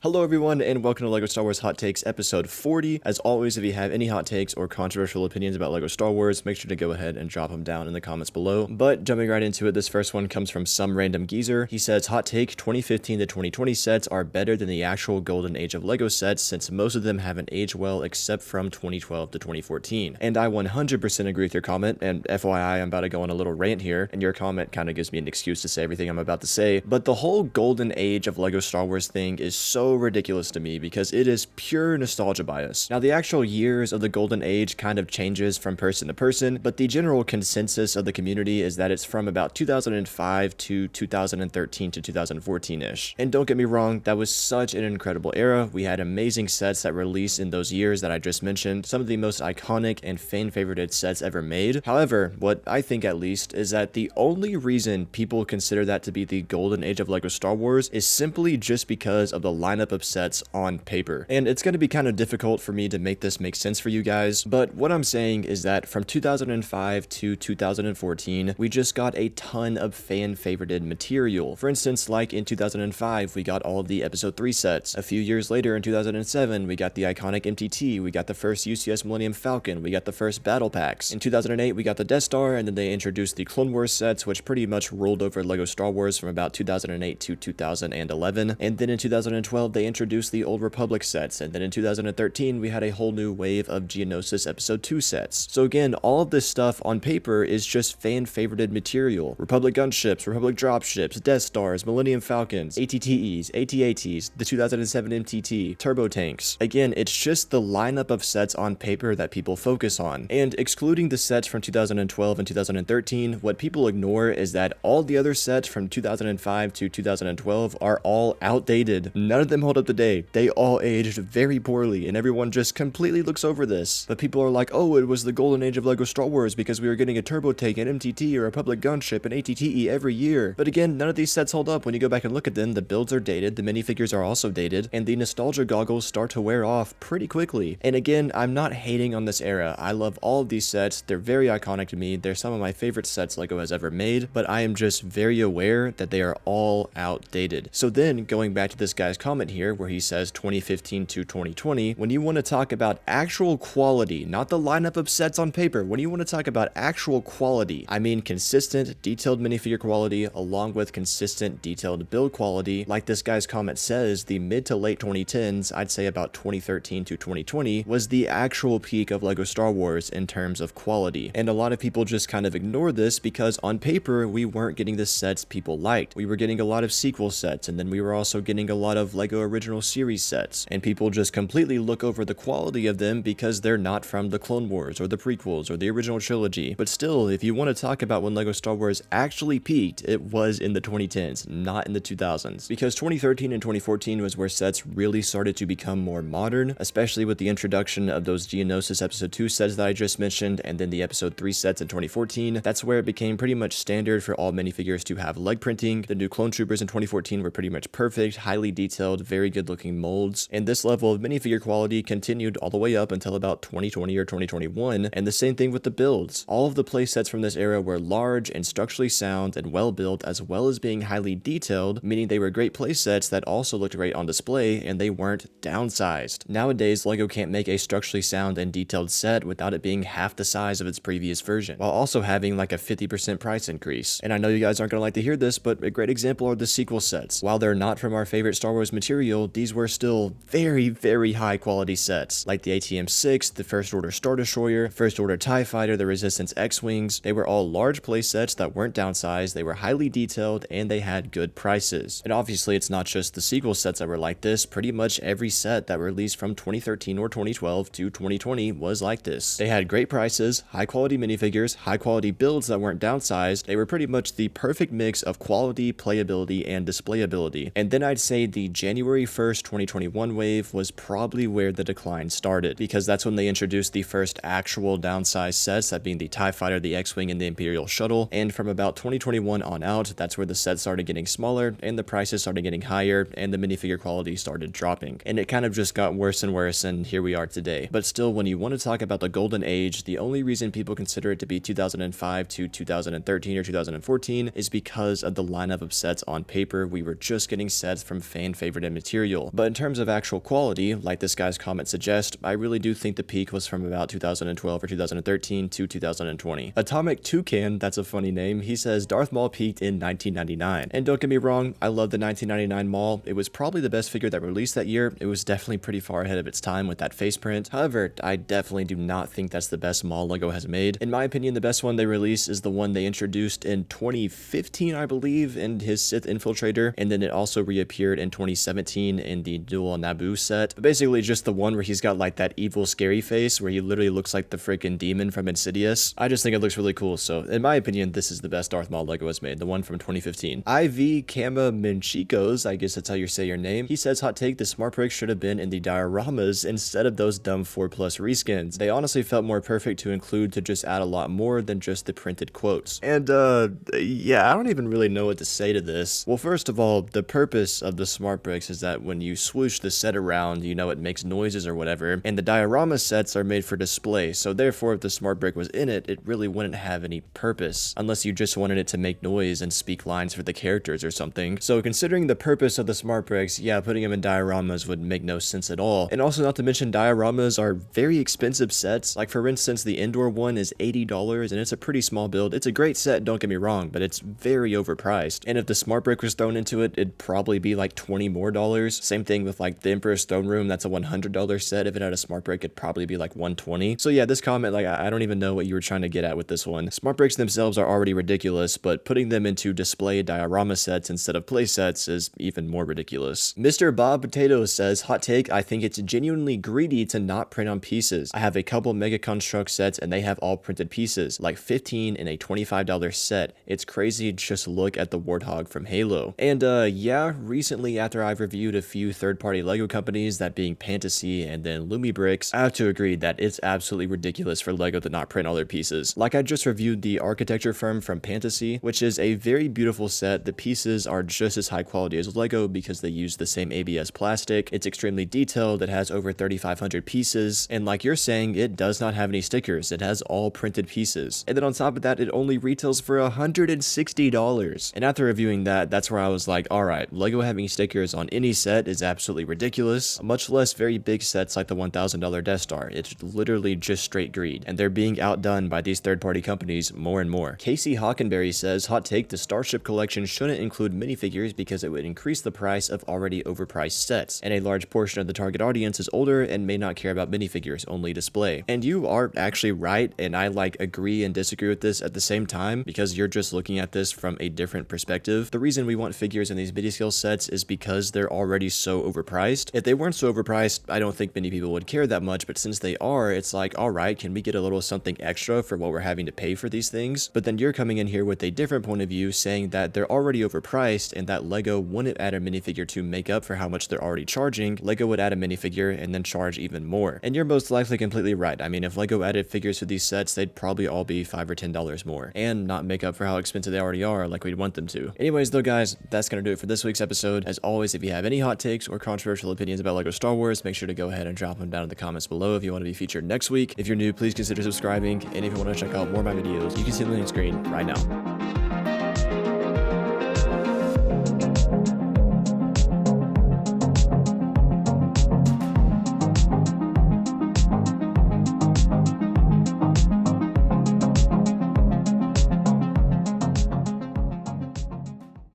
Hello everyone, and welcome to LEGO Star Wars Hot Takes episode 40. As always, if you have any hot takes or controversial opinions about LEGO Star Wars, make sure to go ahead and drop them down in the comments below. But jumping right into it, this first one comes from some random geezer. He says, hot take, 2015 to 2020 sets are better than the actual golden age of LEGO sets since most of them haven't aged well except from 2012 to 2014. And I 100% agree with your comment, and FYI, I'm about to go on a little rant here, and your comment kind of gives me an excuse to say everything I'm about to say, but the whole golden age of LEGO Star Wars thing is so ridiculous to me because it is pure nostalgia bias. Now, the actual years of the golden age kind of changes from person to person, but the general consensus of the community is that it's from about 2005 to 2013 to 2014-ish. And don't get me wrong, that was such an incredible era. We had amazing sets that released in those years that I just mentioned, some of the most iconic and fan-favorited sets ever made. However, what I think at least is that the only reason people consider that to be the golden age of LEGO Star Wars is simply just because of the lineup of sets on paper. And it's going to be kind of difficult for me to make this make sense for you guys, but what I'm saying is that from 2005 to 2014, we just got a ton of fan-favorited material. For instance, like in 2005, we got all of the Episode 3 sets. A few years later, in 2007, we got the iconic MTT, we got the first UCS Millennium Falcon, we got the first Battle Packs. In 2008, we got the Death Star, and then they introduced the Clone Wars sets, which pretty much ruled over LEGO Star Wars from about 2008 to 2011. And then in 2012, they introduced the Old Republic sets, and then in 2013 we had a whole new wave of Geonosis Episode 2 sets. So again, all of this stuff on paper is just fan-favorited material. Republic gunships, Republic dropships, Death Stars, Millennium Falcons, ATTEs, AT-ATs, the 2007 MTT, Turbo Tanks. Again, it's just the lineup of sets on paper that people focus on. And excluding the sets from 2012 and 2013, what people ignore is that all the other sets from 2005 to 2012 are all outdated. None of them hold up to date. They all aged very poorly, and everyone just completely looks over this. But people are like, oh, it was the golden age of LEGO Star Wars because we were getting a Turbo Tank, an MTT, or a Republic gunship, an ATTE every year. But again, none of these sets hold up. When you go back and look at them, the builds are dated, the minifigures are also dated, and the nostalgia goggles start to wear off pretty quickly. And again, I'm not hating on this era. I love all of these sets. They're very iconic to me. They're some of my favorite sets LEGO has ever made, but I am just very aware that they are all outdated. So then, going back to this guy's comment here, where he says 2015 to 2020, when you want to talk about actual quality, not the lineup of sets on paper, when you want to talk about actual quality, I mean consistent, detailed minifigure quality along with consistent, detailed build quality. Like this guy's comment says, the mid to late 2010s, I'd say about 2013 to 2020, was the actual peak of LEGO Star Wars in terms of quality. And a lot of people just kind of ignore this because on paper, we weren't getting the sets people liked. We were getting a lot of sequel sets, and then we were also getting a lot of LEGO Original Series sets, and people just completely look over the quality of them because they're not from the Clone Wars or the prequels or the original trilogy. But still, if you want to talk about when LEGO Star Wars actually peaked, it was in the 2010s, not in the 2000s, because 2013 and 2014 was where sets really started to become more modern, especially with the introduction of those Geonosis Episode 2 sets that I just mentioned, and then the Episode 3 sets in 2014. That's where it became pretty much standard for all minifigures to have leg printing. The new Clone Troopers in 2014 were pretty much perfect, highly detailed, very good looking molds, and this level of minifigure quality continued all the way up until about 2020 or 2021, and the same thing with the builds. All of the playsets from this era were large and structurally sound and well built, as well as being highly detailed, meaning they were great playsets that also looked great on display, and they weren't downsized. Nowadays, LEGO can't make a structurally sound and detailed set without it being half the size of its previous version, while also having like a 50% price increase. And I know you guys aren't gonna like to hear this, but a great example are the sequel sets. While they're not from our favorite Star Wars material, these were still very high quality sets, like the ATM-6, the First Order Star Destroyer, First Order TIE Fighter, the Resistance X-Wings. They were all large playsets that weren't downsized, they were highly detailed, and they had good prices. And obviously it's not just the sequel sets that were like this, pretty much every set that released from 2013 or 2012 to 2020 was like this. They had great prices, high quality minifigures, high quality builds that weren't downsized. They were pretty much the perfect mix of quality, playability, and displayability. And then I'd say the January 1st, 2021 wave was probably where the decline started, because that's when they introduced the first actual downsized sets, that being the TIE Fighter, the X-Wing, and the Imperial Shuttle. And from about 2021 on out, that's where the sets started getting smaller, and the prices started getting higher, and the minifigure quality started dropping. And it kind of just got worse and worse, and here we are today. But still, when you want to talk about the golden age, the only reason people consider it to be 2005 to 2013 or 2014 is because of the lineup of sets on paper. We were just getting sets from fan-favorited added material. But in terms of actual quality, like this guy's comment suggests, I really do think the peak was from about 2012 or 2013 to 2020. Atomic Toucan, that's a funny name, he says Darth Maul peaked in 1999. And don't get me wrong, I love the 1999 Maul. It was probably the best figure that released that year. It was definitely pretty far ahead of its time with that face print. However, I definitely do not think that's the best Maul LEGO has made. In my opinion, the best one they released is the one they introduced in 2015, I believe, in his Sith Infiltrator, and then it also reappeared in 2017 in the Duel Naboo set. But basically just the one where he's got like that evil scary face where he literally looks like the freaking demon from Insidious. I just think it looks really cool, so in my opinion, this is the best Darth Maul LEGO has made, the one from 2015. IV Kama Minchikos, I guess that's how you say your name, he says, hot take, the Smart Bricks should have been in the dioramas instead of those dumb 4+ reskins. They honestly felt more perfect to include to just add a lot more than just the printed quotes. And yeah, I don't even really know what to say to this. Well, first of all, the purpose of the Smart Bricks is that when you swoosh the set around, you know, it makes noises or whatever, and the diorama sets are made for display, so therefore if the Smart Brick was in it, it really wouldn't have any purpose, unless you just wanted it to make noise and speak lines for the characters or something. So considering the purpose of the Smart Bricks, yeah, putting them in dioramas would make no sense at all. And also, not to mention, dioramas are very expensive sets. Like for instance, the indoor one is $80 and it's a pretty small build. It's a great set, don't get me wrong, but it's very overpriced. And if the Smart Brick was thrown into it, it'd probably be like $20 more. Same thing with like the Emperor's Throne Room, that's a $100 set. If it had a Smart Brick, it'd probably be like $120. So yeah, this comment, like, I don't even know what you were trying to get at with this one. Smart Bricks themselves are already ridiculous, but putting them into display diorama sets instead of play sets is even more ridiculous. Mr. Bob Potatoes says, hot take, I think it's genuinely greedy to not print on pieces. I have a couple Mega Construct sets and they have all printed pieces, like 15 in a $25 set. It's crazy, just look at the Warthog from Halo. And yeah, recently after I've reviewed a few third-party LEGO companies, that being Fantasy and then Lumibricks, I have to agree that it's absolutely ridiculous for LEGO to not print all their pieces. Like I just reviewed the Architecture Firm from Fantasy, which is a very beautiful set. The pieces are just as high quality as LEGO because they use the same ABS plastic. It's extremely detailed, it has over 3,500 pieces, and like you're saying, it does not have any stickers. It has all printed pieces. And then on top of that, it only retails for $160. And after reviewing that, that's where I was like, alright, LEGO having stickers on any set is absolutely ridiculous, much less very big sets like the $1,000 Death Star. It's literally just straight greed, and they're being outdone by these third-party companies more and more. Casey Hockenberry says, hot take, the Starship collection shouldn't include minifigures because it would increase the price of already overpriced sets, and a large portion of the target audience is older and may not care about minifigures, only display. And you are actually right, and I like agree and disagree with this at the same time because you're just looking at this from a different perspective. The reason we want figures in these mini scale sets is because they're already so overpriced. If they weren't so overpriced, I don't think many people would care that much, but since they are, it's like, alright, can we get a little something extra for what we're having to pay for these things? But then you're coming in here with a different point of view saying that they're already overpriced and that LEGO wouldn't add a minifigure to make up for how much they're already charging. LEGO would add a minifigure and then charge even more. And you're most likely completely right. I mean, if LEGO added figures to these sets, they'd probably all be $5 or $10 more and not make up for how expensive they already are like we'd want them to. Anyways though guys, that's gonna do it for this week's episode. As always, if you have any hot takes or controversial opinions about LEGO Star Wars, make sure to go ahead and drop them down in the comments below if you want to be featured next week. If you're new, please consider subscribing, and if you want to check out more of my videos, you can see the link screen right now.